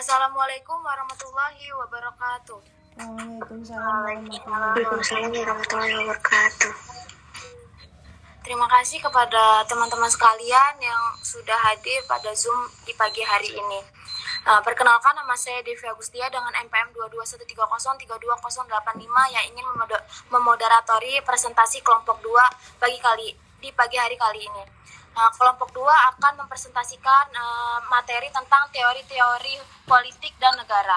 Assalamualaikum warahmatullahi wabarakatuh. Waalaikumsalam warahmatullahi wabarakatuh. Terima kasih kepada teman-teman sekalian yang sudah hadir pada Zoom di pagi hari ini. Perkenalkan, nama saya Devi Agustia dengan NPM 22130320085 yang ingin memoderatori presentasi kelompok 2 di pagi hari kali ini. Kelompok 2 akan mempresentasikan materi tentang teori-teori politik dan negara.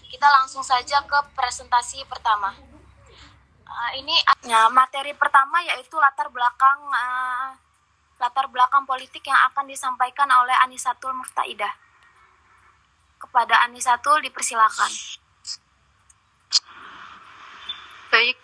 Kita langsung saja ke presentasi pertama. Materi pertama yaitu latar belakang politik yang akan disampaikan oleh Anisatul Muftaidah. Kepada Anisatul dipersilakan. Baik,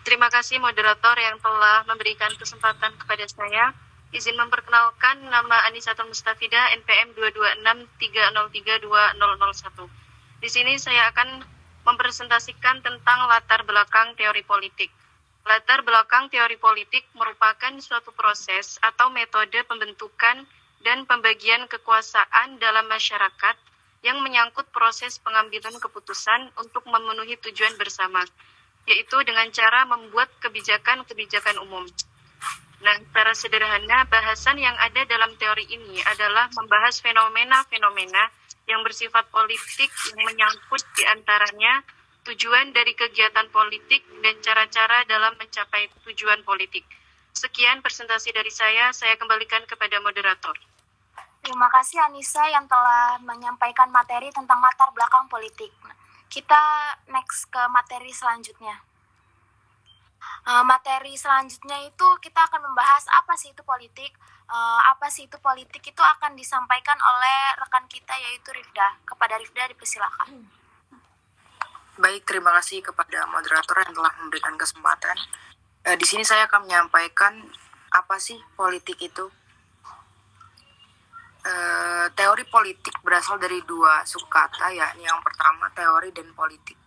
terima kasih moderator yang telah memberikan kesempatan kepada saya. Izin memperkenalkan, nama Anisatul Mustafidah, NPM 22630320001. Di sini saya akan mempresentasikan tentang latar belakang teori politik. Latar belakang teori politik merupakan suatu proses atau metode pembentukan dan pembagian kekuasaan dalam masyarakat yang menyangkut proses pengambilan keputusan untuk memenuhi tujuan bersama, yaitu dengan cara membuat kebijakan-kebijakan umum. Nah, secara sederhana, bahasan yang ada dalam teori ini adalah membahas fenomena-fenomena yang bersifat politik yang menyangkut diantaranya tujuan dari kegiatan politik dan cara-cara dalam mencapai tujuan politik. Sekian presentasi dari saya kembalikan kepada moderator. Terima kasih Anissa yang telah menyampaikan materi tentang latar belakang politik. Kita next ke materi selanjutnya. Materi selanjutnya itu kita akan membahas apa sih itu politik. Apa sih itu politik itu akan disampaikan oleh rekan kita yaitu Rifda. Kepada Rifda dipersilakan. Baik, terima kasih kepada moderator yang telah memberikan kesempatan. Di sini saya akan menyampaikan apa sih politik itu. Teori politik berasal dari dua sukukata, yakni yang pertama teori dan politik.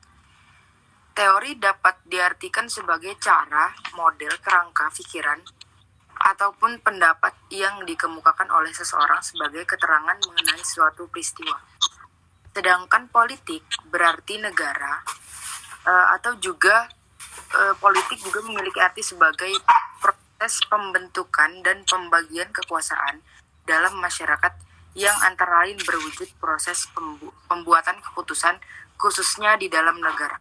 Teori dapat diartikan sebagai cara, model, kerangka pikiran, ataupun pendapat yang dikemukakan oleh seseorang sebagai keterangan mengenai suatu peristiwa. Sedangkan politik berarti negara, atau juga politik juga memiliki arti sebagai proses pembentukan dan pembagian kekuasaan dalam masyarakat yang antara lain berwujud proses pembuatan keputusan khususnya di dalam negara.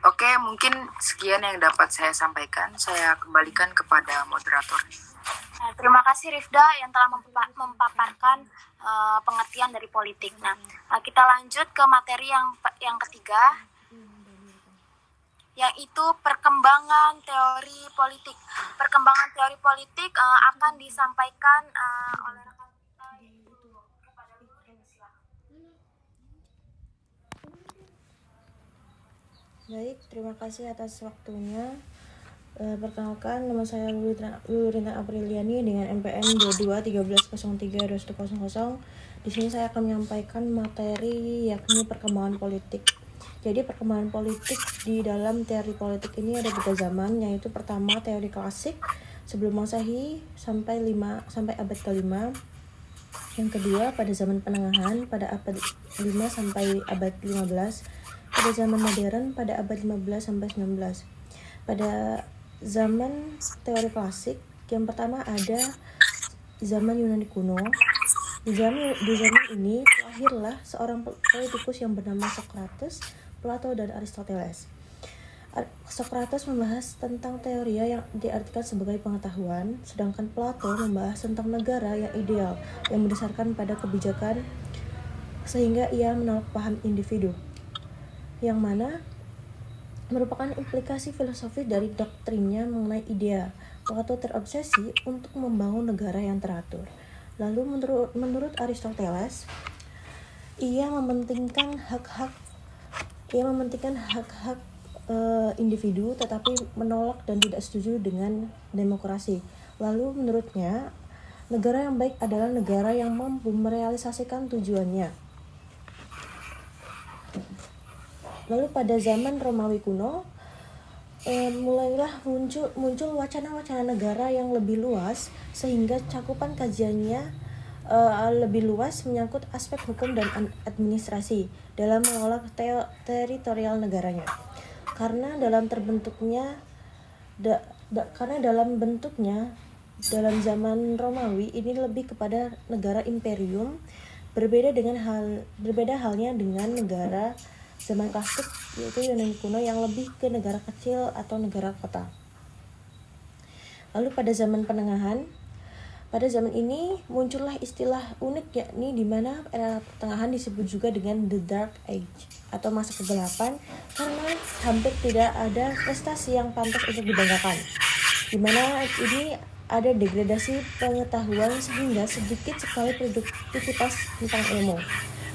Oke, mungkin sekian yang dapat saya sampaikan. Saya kembalikan kepada moderator. Terima kasih Rifda yang telah memaparkan pengertian dari politik. Kita lanjut ke materi yang ketiga, yaitu perkembangan teori politik. Perkembangan teori politik akan disampaikan oleh rekan kita yaitu kepada Lutfi. Baik, terima kasih atas waktunya. Perkenalkan, nama saya Lurina Apriliani dengan NPM 2213032100. Di sini saya akan menyampaikan materi yakni perkembangan politik. Jadi perkembangan politik di dalam teori politik ini ada 3 zaman, yaitu pertama teori klasik sebelum Masehi sampai abad ke-5. Yang kedua pada zaman penengahan pada abad 5 sampai abad 15. Pada zaman modern pada abad 15 sampai 19. Pada zaman teori klasik yang pertama ada zaman Yunani kuno. Di zaman ini lahirlah seorang politikus yang bernama Socrates, Plato, dan Aristoteles. Socrates membahas tentang teori yang diartikan sebagai pengetahuan, sedangkan Plato membahas tentang negara yang ideal, yang berdasarkan pada kebijakan, sehingga ia menolak paham individu, yang mana merupakan implikasi filosofis dari doktrinnya mengenai idea. Plato terobsesi untuk membangun negara yang teratur. Lalu menurut Aristoteles, ia mementingkan hak-hak individu, tetapi menolak dan tidak setuju dengan demokrasi. Lalu menurutnya, negara yang baik adalah negara yang mampu merealisasikan tujuannya. Lalu pada zaman Romawi kuno, mulailah muncul wacana-wacana negara yang lebih luas, sehingga cakupan kajiannya lebih luas menyangkut aspek hukum dan administrasi dalam mengelola teritorial negaranya. Karena dalam bentuknya dalam zaman Romawi ini lebih kepada negara imperium, berbeda halnya dengan negara zaman klasik yaitu Yunani kuno yang lebih ke negara kecil atau negara kota. Lalu pada zaman zaman ini muncullah istilah unik, yakni di mana era pertengahan disebut juga dengan The Dark Age atau masa kegelapan, karena hampir tidak ada prestasi yang pantas untuk dibanggakan. Di mana ini ada degradasi pengetahuan sehingga sedikit sekali produktivitas tentang ilmu.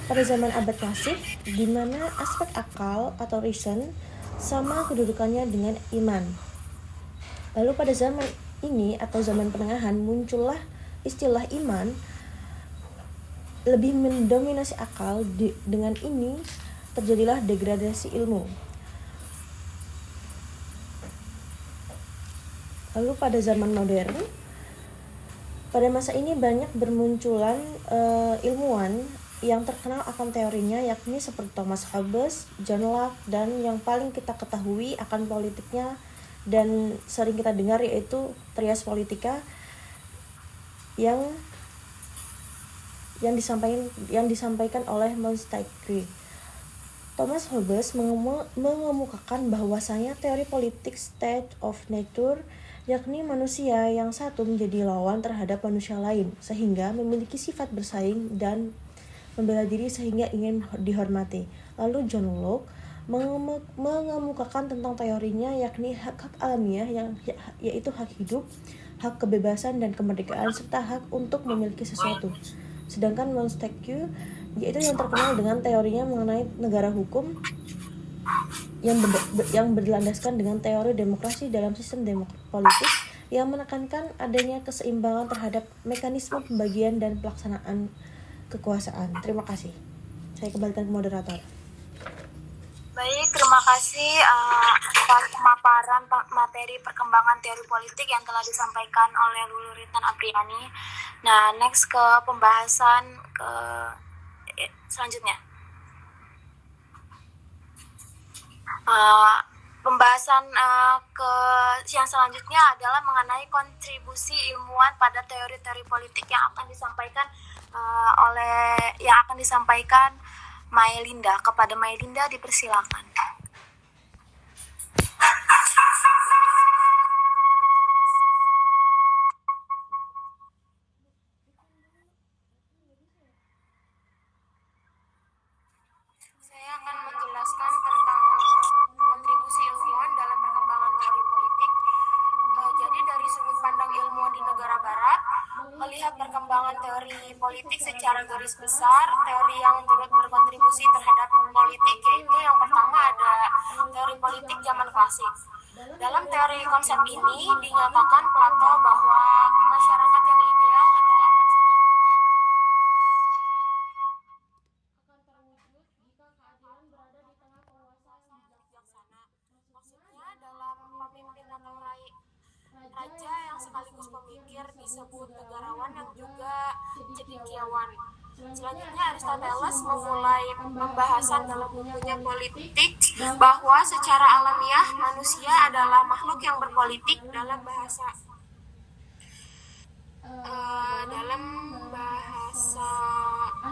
Pada zaman abad klasik, di mana aspek akal atau reason sama kedudukannya dengan iman. Lalu pada zaman ini atau zaman pertengahan muncullah istilah iman lebih mendominasi akal. Dengan ini terjadilah degradasi ilmu. Lalu pada zaman modern, pada masa ini banyak bermunculan ilmuwan yang terkenal akan teorinya, yakni seperti Thomas Hobbes, John Locke, dan yang paling kita ketahui akan politiknya dan sering kita dengar yaitu Trias Politica yang disampaikan oleh Montesquieu. Thomas Hobbes mengemukakan bahwasanya teori politik state of nature, yakni manusia yang satu menjadi lawan terhadap manusia lain sehingga memiliki sifat bersaing dan membela diri sehingga ingin dihormati. Lalu John Locke mengemukakan tentang teorinya, yakni hak alamiah yaitu hak hidup, hak kebebasan dan kemerdekaan, serta hak untuk memiliki sesuatu. Sedangkan Montesquieu yaitu yang terkenal dengan teorinya mengenai negara hukum yang berlandaskan dengan teori demokrasi dalam sistem politik yang menekankan adanya keseimbangan terhadap mekanisme pembagian dan pelaksanaan kekuasaan. Terima kasih. Saya kembalikan ke moderator. Baik, terima kasih atas pemaparan materi perkembangan teori politik yang telah disampaikan oleh Lulu Ritan Apriani. Nah, next ke pembahasan selanjutnya. Pembahasan yang selanjutnya adalah mengenai kontribusi ilmuwan pada teori-teori politik yang akan disampaikan Maelinda. Kepada Maelinda dipersilakan. Saya akan menjelaskan tentang kontribusi ilmuwan dalam perkembangan teori politik. Jadi dari sudut pandang ilmuwan di negara barat, melihat perkembangan teori politik secara garis besar, teori yang turut berkontribusi terhadap politik yaitu yang pertama ada teori politik zaman klasik. Dalam teori konsep ini dinyatakan Plato bahwa masyarakat yang ideal atau aman sejahtera akan terwujud jika keadilan berada di tengah penguasa yang bijaksana. Maksudnya dalam pemimpin atau raja yang sekaligus pemikir disebut negarawan yang juga cendekiawan. Selanjutnya Aristoteles memulai pembahasan dalam bukunya Politik bahwa secara alamiah manusia adalah makhluk yang berpolitik dalam bahasa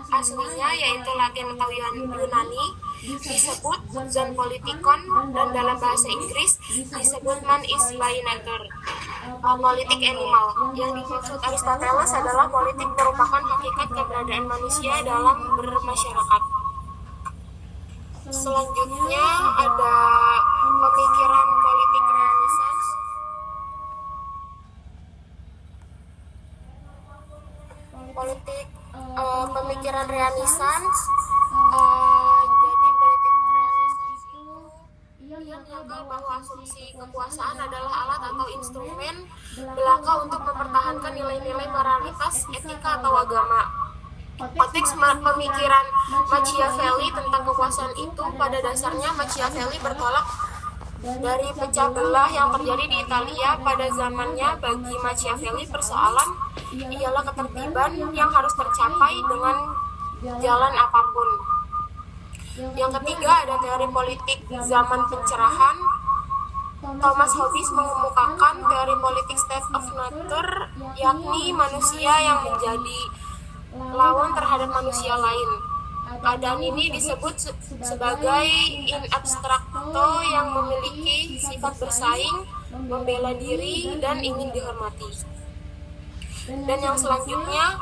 aslinya yaitu Latin atau Yunani disebut zon politikon, dan dalam bahasa Inggris disebut man is by nature, politik animal. Yang dimaksud Aristoteles adalah politik merupakan hakikat keberadaan manusia dalam bermasyarakat. Selanjutnya ada pemikiran politik Renaissance. Pemikiran Renaissance. Jadi politik Renaissance itu ia menganggap bahwa asumsi kekuasaan adalah alat atau instrumen belaka untuk mempertahankan nilai-nilai moralitas, etika atau agama. Konteks pemikiran Machiavelli tentang kekuasaan itu pada dasarnya Machiavelli bertolak dari pecah belah yang terjadi di Italia pada zamannya. Bagi Machiavelli, persoalan ialah ketertiban yang harus tercapai dengan jalan apapun. Yang ketiga ada teori politik zaman pencerahan. Thomas Hobbes mengemukakan teori politik state of nature, yakni manusia yang menjadi lawan terhadap manusia lain. Keadaan ini disebut sebagai in abstracto yang memiliki sifat bersaing, membela diri, dan ingin dihormati. Dan yang selanjutnya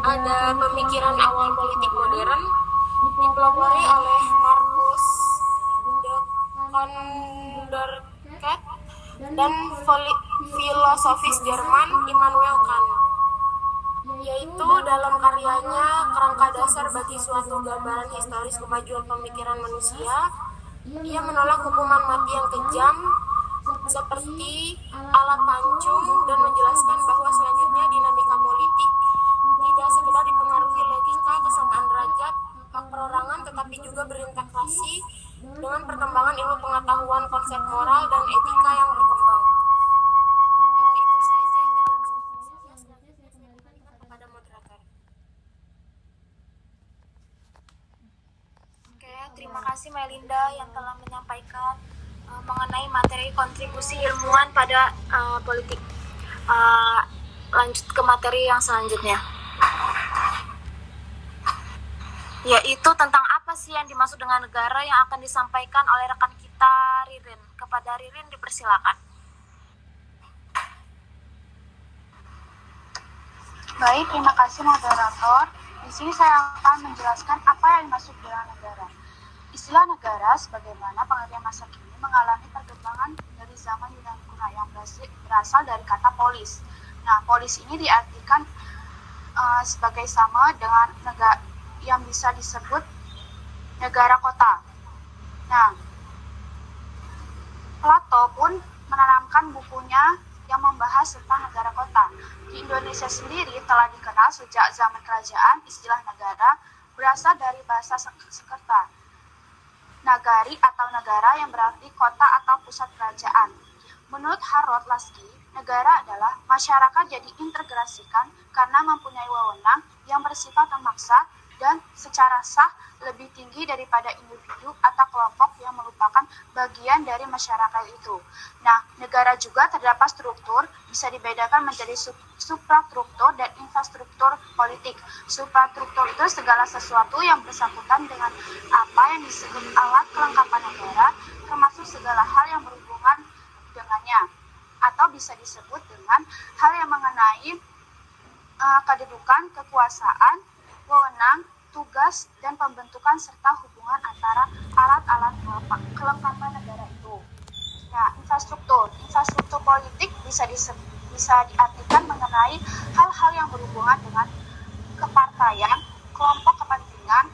ada pemikiran awal politik modern dipelopori oleh Marcus de Konderkat dan filosofis Jerman Immanuel Kant, yaitu dalam karyanya Kerangka Dasar bagi Suatu Gambaran Historis Kemajuan Pemikiran Manusia. Ia menolak hukuman mati yang kejam seperti alat pancung dan menjelaskan bahwa selanjutnya dinamika politik tidak sekedar dipengaruhi logika, kesamaan derajat, hak perorangan, tetapi juga berintegrasi dengan perkembangan ilmu pengetahuan, konsep moral, dan etika yang berkembang. Itu saja penjelasan saya. Selanjutnya saya kembalikan kepada moderator. Oke, terima kasih Melinda yang telah menyampaikan mengenai materi kontribusi ilmuwan pada politik. Lanjut ke materi yang selanjutnya, yaitu tentang apa sih yang dimaksud dengan negara yang akan disampaikan oleh rekan kita Ririn. Kepada Ririn dipersilakan. Baik, terima kasih moderator. Di sini saya akan menjelaskan apa yang dimaksud dengan negara. Istilah negara sebagaimana pengertian masa kini mengalami perkembangan dari zaman Yunani kuno yang berasal dari kata polis. Nah, polis ini diartikan sebagai sama dengan negara yang bisa disebut negara kota. Nah, Plato pun menanamkan bukunya yang membahas tentang negara kota. Di Indonesia sendiri telah dikenal sejak zaman kerajaan istilah negara berasal dari bahasa Sanskerta. Nagari atau negara yang berarti kota atau pusat kerajaan. Menurut Harold Laski, negara adalah masyarakat yang diintegrasikan karena mempunyai wewenang yang bersifat memaksa dan secara sah lebih tinggi daripada individu atau kelompok yang merupakan bagian dari masyarakat itu. Nah, negara juga terdapat struktur, bisa dibedakan menjadi suprastruktur dan infrastruktur politik. Suprastruktur itu segala sesuatu yang bersangkutan dengan apa yang disebut alat kelengkapan negara, termasuk segala hal yang berhubungan dengannya, atau bisa disebut dengan hal yang mengenai kedudukan, kekuasaan, wewenang, tugas, dan pembentukan serta hubungan antara alat-alat kelengkapan negara itu. Nah, infrastruktur politik bisa diartikan mengenai hal-hal yang berhubungan dengan kepartaian, kelompok kepentingan,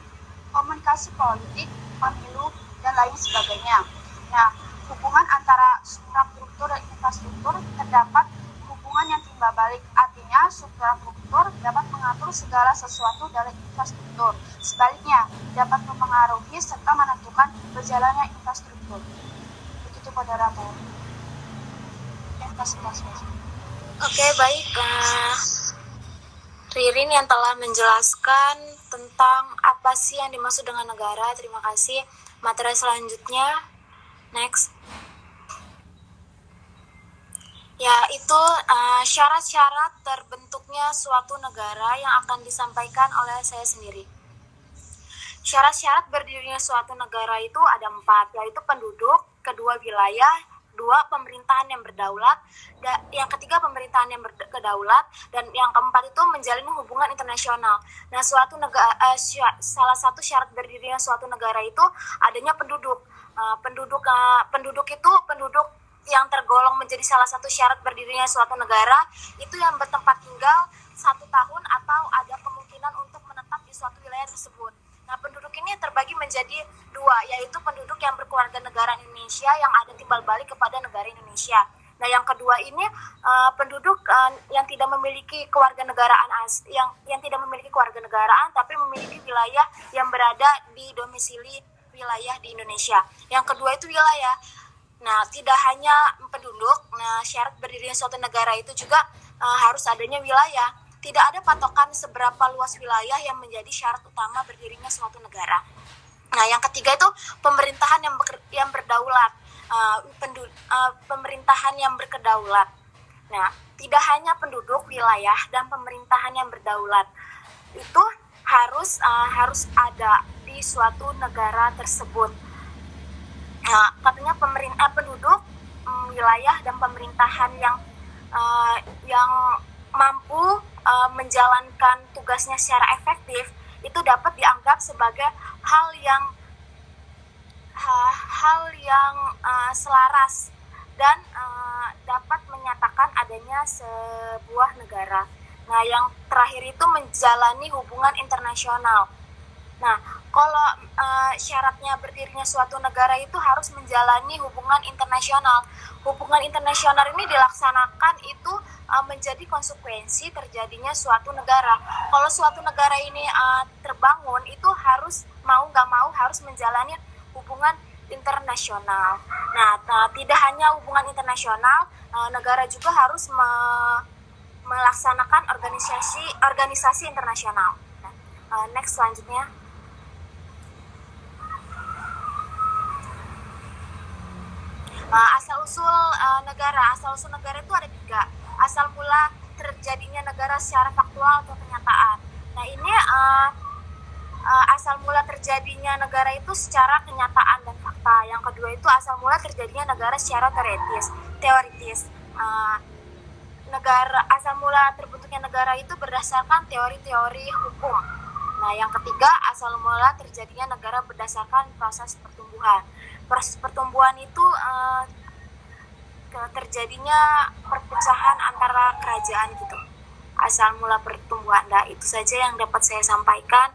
komunikasi politik, pemilu, dan lain sebagainya. Nah, hubungan antara suprastruktur dan infrastruktur terdapat hubungan yang timbal balik. Artinya, suprastruktur dapat mengatur segala sesuatu dari infrastruktur. Sebaliknya, dapat mempengaruhi serta menentukan berjalannya infrastruktur. Begitu moderator. Oke, baik. Ririn yang telah menjelaskan tentang apa sih yang dimaksud dengan negara. Terima kasih. Materi selanjutnya, next. Yaitu syarat-syarat terbentuknya suatu negara yang akan disampaikan oleh saya sendiri. Syarat-syarat berdirinya suatu negara itu ada 4, yaitu penduduk, kedua wilayah, 2 pemerintahan yang berdaulat, yang ketiga pemerintahan yang berdaulat, dan yang keempat itu menjalin hubungan internasional. Nah, salah satu syarat berdirinya suatu negara itu adanya penduduk. Penduduk itu penduduk yang tergolong menjadi salah satu syarat berdirinya suatu negara itu yang bertempat tinggal 1 tahun atau ada kemungkinan untuk menetap di suatu wilayah tersebut. Nah, penduduk ini terbagi menjadi 2, yaitu penduduk yang berkeluarga negara Indonesia yang ada timbal balik kepada negara Indonesia. Nah, yang kedua ini penduduk yang tidak memiliki kewarganegaraan yang tidak memiliki kewarganegaraan tapi memiliki wilayah yang berada di domisili wilayah di Indonesia. Yang kedua itu wilayah. Nah, tidak hanya penduduk, nah syarat berdirinya suatu negara itu juga harus adanya wilayah. Tidak ada patokan seberapa luas wilayah yang menjadi syarat utama berdirinya suatu negara. Nah, yang ketiga itu pemerintahan yang berdaulat, pemerintahan yang berkedaulat. Nah, tidak hanya penduduk, wilayah, dan pemerintahan yang berdaulat itu harus ada di suatu negara tersebut. Nah, katanya penduduk, wilayah, dan pemerintahan yang mampu menjalankan tugasnya secara efektif itu dapat dianggap sebagai hal yang selaras dan dapat menyatakan adanya sebuah negara. Nah, yang terakhir itu menjalani hubungan internasional. Nah, kalau syaratnya berdirinya suatu negara itu harus menjalani hubungan internasional. Hubungan internasional ini dilaksanakan itu menjadi konsekuensi terjadinya suatu negara. Kalau suatu negara ini terbangun, itu harus mau nggak mau harus menjalani hubungan internasional. Nah, tidak hanya hubungan internasional, negara juga harus melaksanakan organisasi internasional. Next selanjutnya. Asal-usul negara itu ada 3. Asal mula terjadinya negara secara faktual atau kenyataan. Nah, ini asal mula terjadinya negara itu secara kenyataan dan fakta. Yang kedua itu asal mula terjadinya negara secara teoritis. Asal mula terbentuknya negara itu berdasarkan teori-teori hukum. Nah, yang ketiga asal mula terjadinya negara berdasarkan proses pertumbuhan. Proses pertumbuhan itu terjadinya perpecahan antara kerajaan gitu. Asal mula pertumbuhan. Nah, itu saja yang dapat saya sampaikan.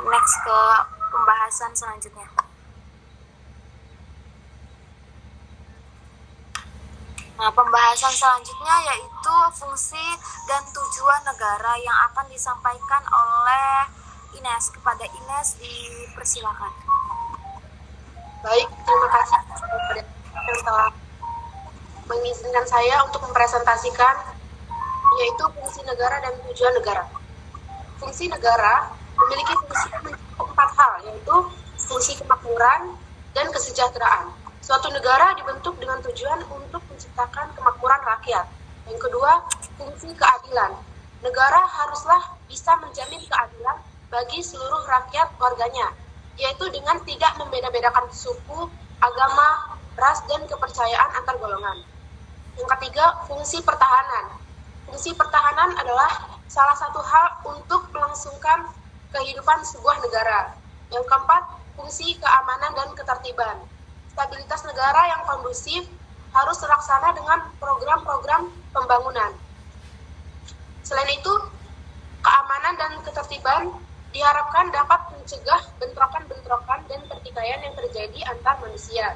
Next ke pembahasan selanjutnya. Nah, pembahasan selanjutnya yaitu fungsi dan tujuan negara yang akan disampaikan oleh Ines. Kepada Ines dipersilakan. Baik, terima kasih yang telah mengizinkan saya untuk mempresentasikan yaitu fungsi negara dan tujuan negara. Fungsi negara memiliki fungsi mencakup 4 hal, yaitu fungsi kemakmuran dan kesejahteraan. Suatu negara dibentuk dengan tujuan untuk menciptakan kemakmuran rakyat. Yang kedua, fungsi keadilan. Negara haruslah bisa menjamin keadilan bagi seluruh rakyat warganya, yaitu dengan tidak membeda-bedakan suku, agama, ras, dan kepercayaan antar golongan. Yang ketiga, fungsi pertahanan. Fungsi pertahanan adalah salah satu hal untuk melangsungkan kehidupan sebuah negara. Yang keempat, fungsi keamanan dan ketertiban. Stabilitas negara yang kondusif harus terlaksana dengan program-program pembangunan. Selain itu, keamanan dan ketertiban diharapkan dapat mencegah bentrokan-bentrokan dan pertikaian yang terjadi antar manusia.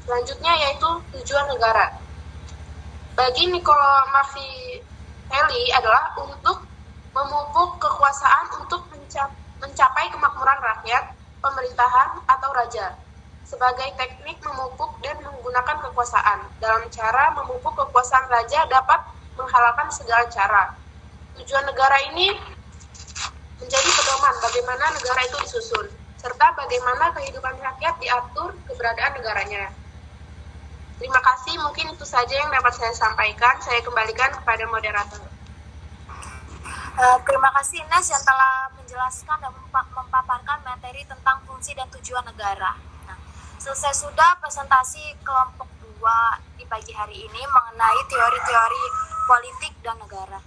Selanjutnya yaitu tujuan negara. Bagi Niccolo Machiavelli adalah untuk memupuk kekuasaan untuk mencapai kemakmuran rakyat, pemerintahan, atau raja. Sebagai teknik memupuk dan menggunakan kekuasaan. Dalam cara memupuk kekuasaan raja dapat menghalalkan segala cara. Tujuan negara ini menjadi pedoman bagaimana negara itu disusun, serta bagaimana kehidupan rakyat diatur keberadaan negaranya. Terima kasih, mungkin itu saja yang dapat saya sampaikan. Saya kembalikan kepada moderator. Terima kasih Ines yang telah menjelaskan dan memaparkan materi tentang fungsi dan tujuan negara. Nah, selesai sudah presentasi kelompok 2 di pagi hari ini mengenai teori-teori politik dan negara.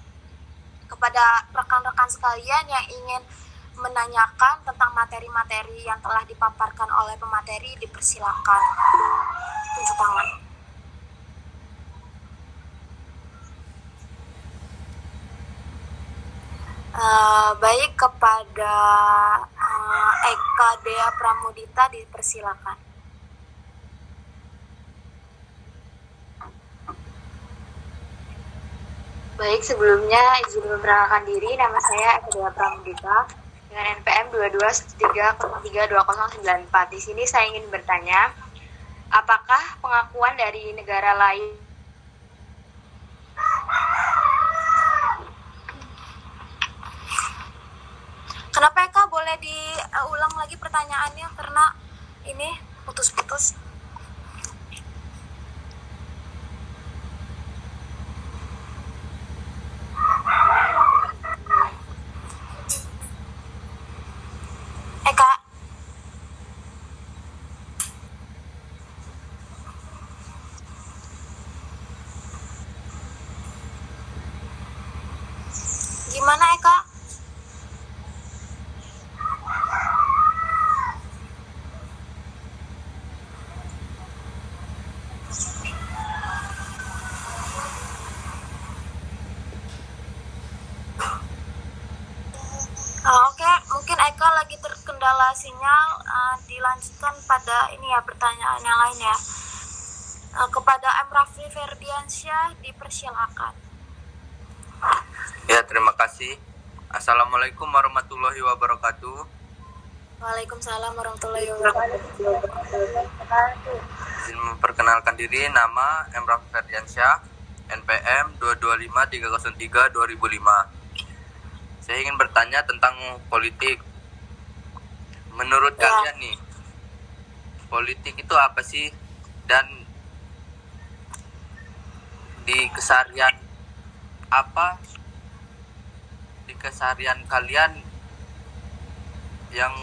Kepada rekan-rekan sekalian yang ingin menanyakan tentang materi-materi yang telah dipaparkan oleh pemateri, dipersilakan tunjuk tangan. Baik, kepada Eka Dea Pramudita dipersilakan. Baik, sebelumnya izin memperkenalkan diri, nama saya Eka Dea Pramudita dengan NPM 2213032094. Di sini saya ingin bertanya, apakah pengakuan dari negara lain Kenapa Eka, boleh diulang lagi pertanyaannya karena ini putus-putus. Eka, gimana Eka? Oke, mungkin Eka lagi terkendala sinyal. Dilanjutkan pada ini ya, pertanyaan yang lain ya. Kepada M. Rafli Ferdiansyah dipersilakan. Ya, terima kasih. Assalamualaikum warahmatullahi wabarakatuh. Waalaikumsalam warahmatullahi wabarakatuh. Izin memperkenalkan diri, nama M. Rafli Ferdiansyah, NPM 225-303-2005. Saya ingin bertanya tentang politik. Menurut kalian nih, politik itu apa sih? Dan di keseharian kalian yang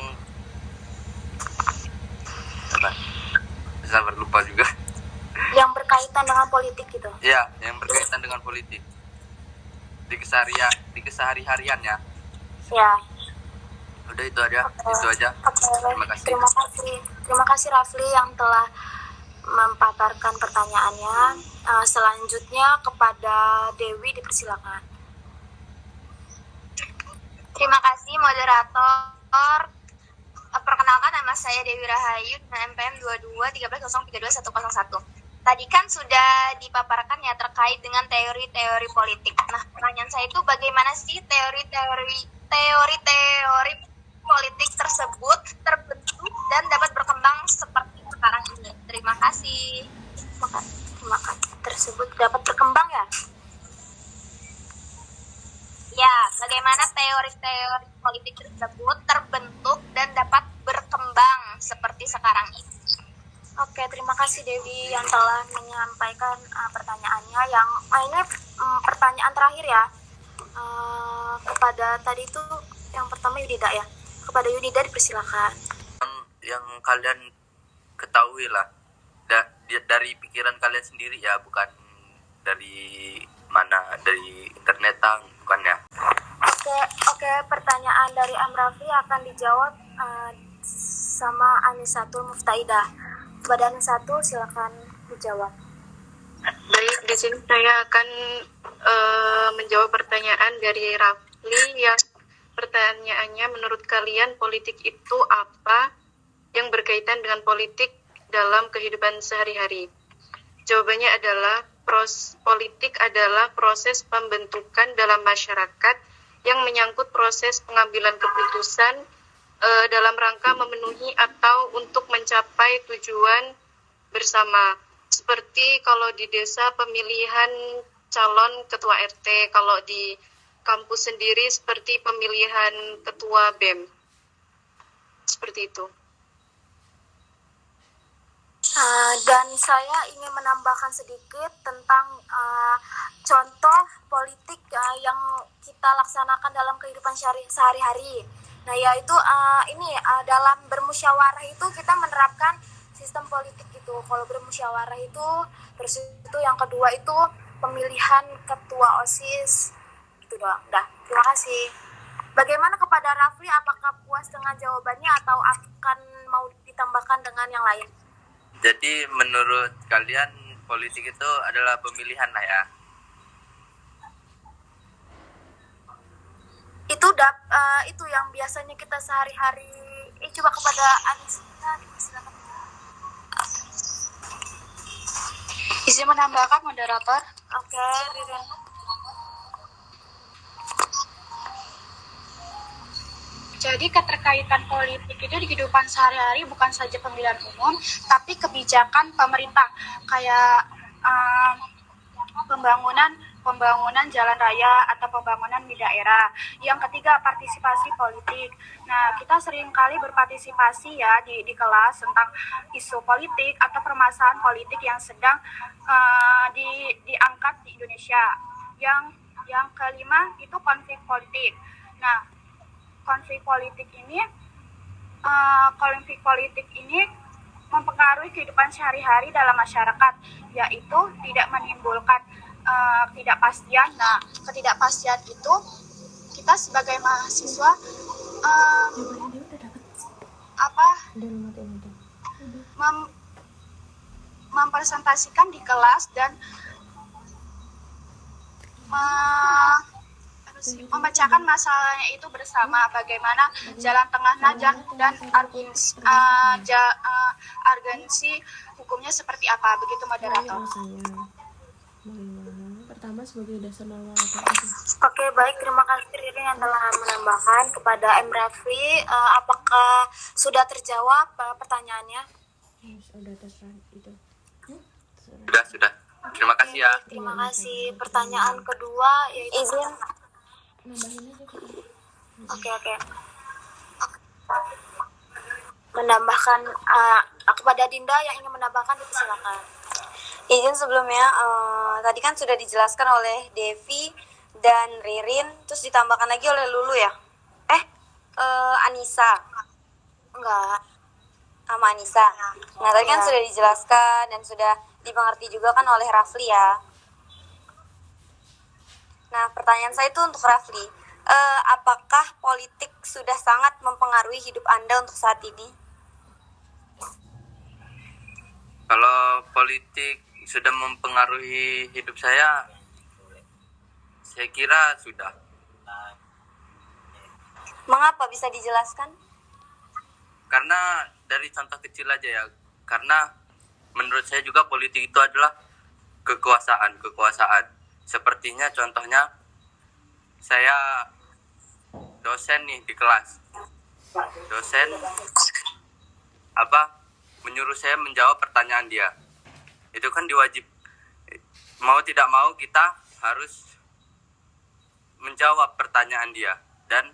sabar lupa juga. Yang berkaitan dengan politik gitu. Ya, yang berkaitan dengan politik. Di kesehari-harian ya. Ya. Udah itu aja. Itu aja. Terima kasih. Terima kasih Rafli yang telah mempaparkan pertanyaannya. Selanjutnya kepada Dewi dipersilakan. Terima kasih moderator. Perkenalkan, nama saya Dewi Rahayu, MPM 2213032101. Tadi kan sudah dipaparkan ya terkait dengan teori-teori politik. Nah, pertanyaan saya itu bagaimana sih teori-teori politik tersebut terbentuk dan dapat berkembang seperti sekarang ini? Terima kasih. Terima kasih. Tersebut dapat berkembang ya? Ya, bagaimana teori-teori politik tersebut terbentuk dan dapat berkembang seperti sekarang ini? Oke, terima kasih Dewi yang telah menyampaikan pertanyaannya. Yang ini pertanyaan terakhir ya. Kepada tadi itu yang pertama Yudida ya. Kepada Yudida dipersilakan. Yang kalian ketahui lah dari pikiran kalian sendiri ya, bukan dari mana, dari internet bukan ya. Oke, pertanyaan dari Amrafi akan dijawab sama Anisatul Muftaidah. Kepada Anisatu silakan dijawab. Baik, di sini saya akan menjawab pertanyaan dari Rafli yang pertanyaannya, menurut kalian politik itu apa yang berkaitan dengan politik dalam kehidupan sehari-hari? Jawabannya adalah politik adalah proses pembentukan dalam masyarakat yang menyangkut proses pengambilan keputusan dalam rangka memenuhi atau untuk mencapai tujuan bersama. Seperti kalau di desa pemilihan calon ketua RT, kalau di kampus sendiri seperti pemilihan ketua BEM. Seperti itu. Dan saya ingin menambahkan sedikit tentang contoh politik yang kita laksanakan dalam kehidupan sehari-hari. Nah, yaitu dalam bermusyawarah itu kita menerapkan sistem politik gitu. Kalau bermusyawarah itu, terus itu yang kedua itu pemilihan ketua OSIS. Itu doang. Dah, terima kasih. Bagaimana kepada Rafli, apakah puas dengan jawabannya atau akan mau ditambahkan dengan yang lain? Jadi menurut kalian politik itu adalah pemilihan lah ya? Itu yang biasanya kita sehari-hari. Coba kepada Anissa, silakan. Izin menambahkan moderator. Oke, Ririn. Jadi keterkaitan politik itu di kehidupan sehari-hari bukan saja pemilihan umum, tapi kebijakan pemerintah kayak pembangunan pembangunan jalan raya atau pembangunan di daerah. Yang ketiga, partisipasi politik. Nah, kita seringkali berpartisipasi ya di kelas tentang isu politik atau permasalahan politik yang sedang diangkat di Indonesia. Yang kelima itu konflik politik. Nah, konflik politik ini mempengaruhi kehidupan sehari-hari dalam masyarakat, yaitu tidak menimbulkan ketidakpastian. Nah, ketidakpastian itu kita sebagai mahasiswa mempresentasikan di kelas dan memecahkan masalahnya itu bersama, bagaimana jalan tengahnya dan urgensi hukumnya seperti apa, begitu moderator. Pertama sebagai dasar norma. Oke, baik, terima kasih Ririn yang telah menambahkan. Kepada M. Rafli, apakah sudah terjawab pertanyaannya? Sudah terserah itu. Sudah. Terima kasih ya. Terima kasih. Pertanyaan kedua yaitu Izin. Nambahin aja kita. Oke. Menambahkan kepada Dinda yang ingin menambahkan, silakan. Izin sebelumnya, tadi kan sudah dijelaskan oleh Devi dan Ririn, terus ditambahkan lagi oleh Lulu ya? Anissa. Enggak. Sama Anissa. Nah, tadi kan sudah dijelaskan dan sudah dimengerti juga kan oleh Rafli ya. Nah, pertanyaan saya itu untuk Rafli. Apakah politik sudah sangat mempengaruhi hidup Anda untuk saat ini? Kalau politik sudah mempengaruhi hidup saya kira sudah. Mengapa, bisa dijelaskan? Karena dari contoh kecil aja ya. Karena menurut saya juga politik itu adalah kekuasaan. Sepertinya contohnya saya dosen nih di kelas. Dosen menyuruh saya menjawab pertanyaan dia. Itu kan diwajib. Mau tidak mau kita harus menjawab pertanyaan dia. Dan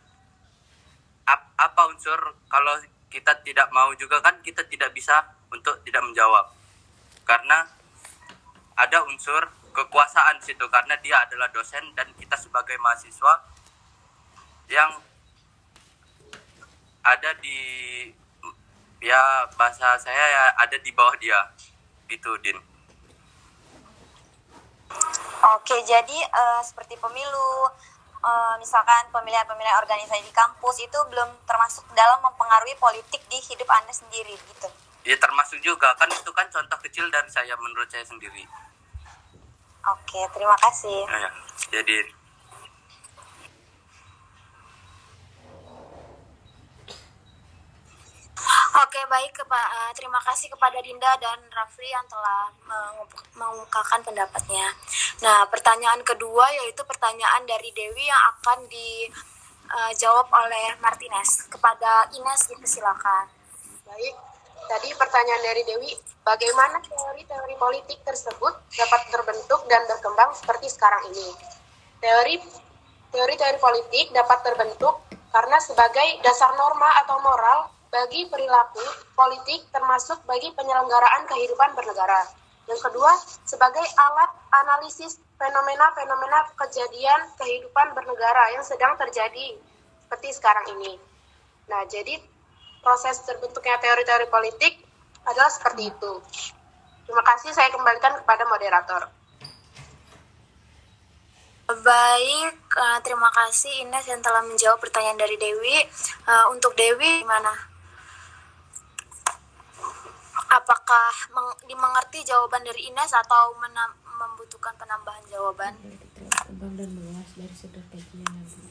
apa unsur kalau kita tidak mau juga kan kita tidak bisa untuk tidak menjawab. Karena ada unsur kekuasaan situ, karena dia adalah dosen dan kita sebagai mahasiswa yang ada di, ya bahasa saya ya, ada di bawah dia gitu, Din. Oke, jadi seperti pemilu, misalkan pemilihan organisasi di kampus itu belum termasuk dalam mempengaruhi politik di hidup Anda sendiri gitu. Ya termasuk juga, kan itu kan contoh kecil dari saya, menurut saya sendiri. Oke, terima kasih. Ya, jadi Oke, baik, terima kasih kepada Dinda dan Rafli yang telah mengungkapkan pendapatnya. Nah, pertanyaan kedua yaitu pertanyaan dari Dewi yang akan dijawab oleh Martinez. Kepada Ines, dipersilakan. Baik, tadi pertanyaan dari Dewi, bagaimana teori-teori politik tersebut dapat terbentuk dan berkembang seperti sekarang ini? Teori-teori politik dapat terbentuk karena sebagai dasar norma atau moral bagi perilaku politik termasuk bagi penyelenggaraan kehidupan bernegara. Yang kedua, sebagai alat analisis fenomena-fenomena kejadian kehidupan bernegara yang sedang terjadi seperti sekarang ini. Nah, jadi proses terbentuknya teori-teori politik adalah seperti itu. Terima kasih, saya kembalikan kepada moderator. Baik, terima kasih Ines yang telah menjawab pertanyaan dari Dewi. Untuk Dewi, gimana? Apakah dimengerti jawaban dari Ines atau membutuhkan penambahan jawaban? Tebal dan luas dari sudut kajian nanti.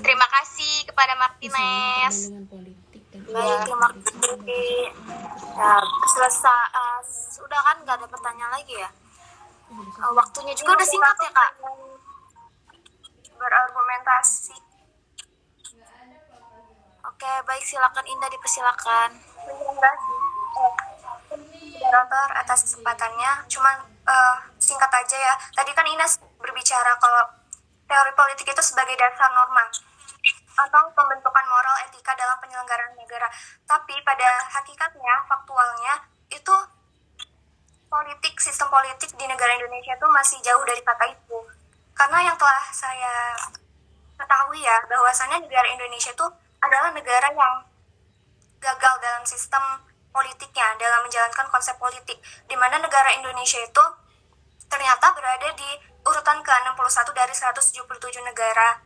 Terima kasih kepada Martinez. Baik, terima kasih. Ya, selesai. Sudah kan, nggak ada pertanyaan lagi ya? Waktunya juga udah singkat ya, Kak? Berargumentasi. Oke, baik, silakan Indah, dipersilakan. Terima kasih moderator atas kesempatannya. Cuman singkat aja ya. Tadi kan Ines berbicara kalau teori politik itu sebagai dasar norma atau pembentukan moral etika dalam penyelenggaraan negara. Tapi pada hakikatnya, faktualnya, itu sistem politik di negara Indonesia itu masih jauh dari kata itu. Karena yang telah saya ketahui ya, bahwasannya negara Indonesia itu adalah negara yang gagal dalam sistem politiknya, dalam menjalankan konsep politik, di mana negara Indonesia itu ternyata berada di urutan ke-61 dari 177 negara.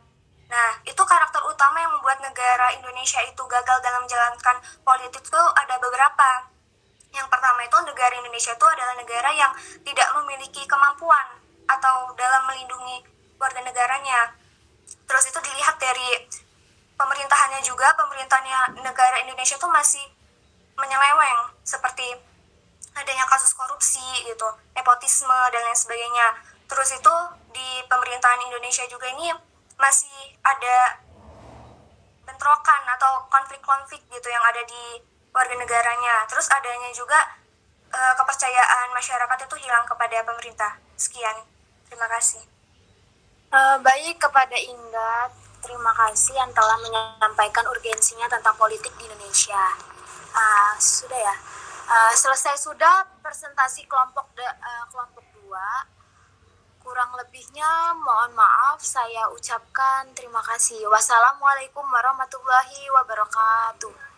Nah, itu karakter utama yang membuat negara Indonesia itu gagal dalam menjalankan politik itu ada beberapa. Yang pertama itu negara Indonesia itu adalah negara yang tidak memiliki kemampuan atau dalam melindungi warga negaranya. Terus itu dilihat dari pemerintahannya juga, pemerintahannya negara Indonesia itu masih menyeleweng, seperti adanya kasus korupsi gitu, nepotisme dan lain sebagainya. Terus itu di pemerintahan Indonesia juga ini masih ada bentrokan atau konflik-konflik gitu yang ada di warga negaranya. Terus adanya juga kepercayaan masyarakat itu hilang kepada pemerintah. Sekian, terima kasih. Baik, kepada Indah, terima kasih yang telah menyampaikan urgensinya tentang politik di Indonesia. Sudah ya, selesai sudah presentasi kelompok 2. Kurang lebihnya mohon maaf, saya ucapkan terima kasih. Wassalamualaikum warahmatullahi wabarakatuh.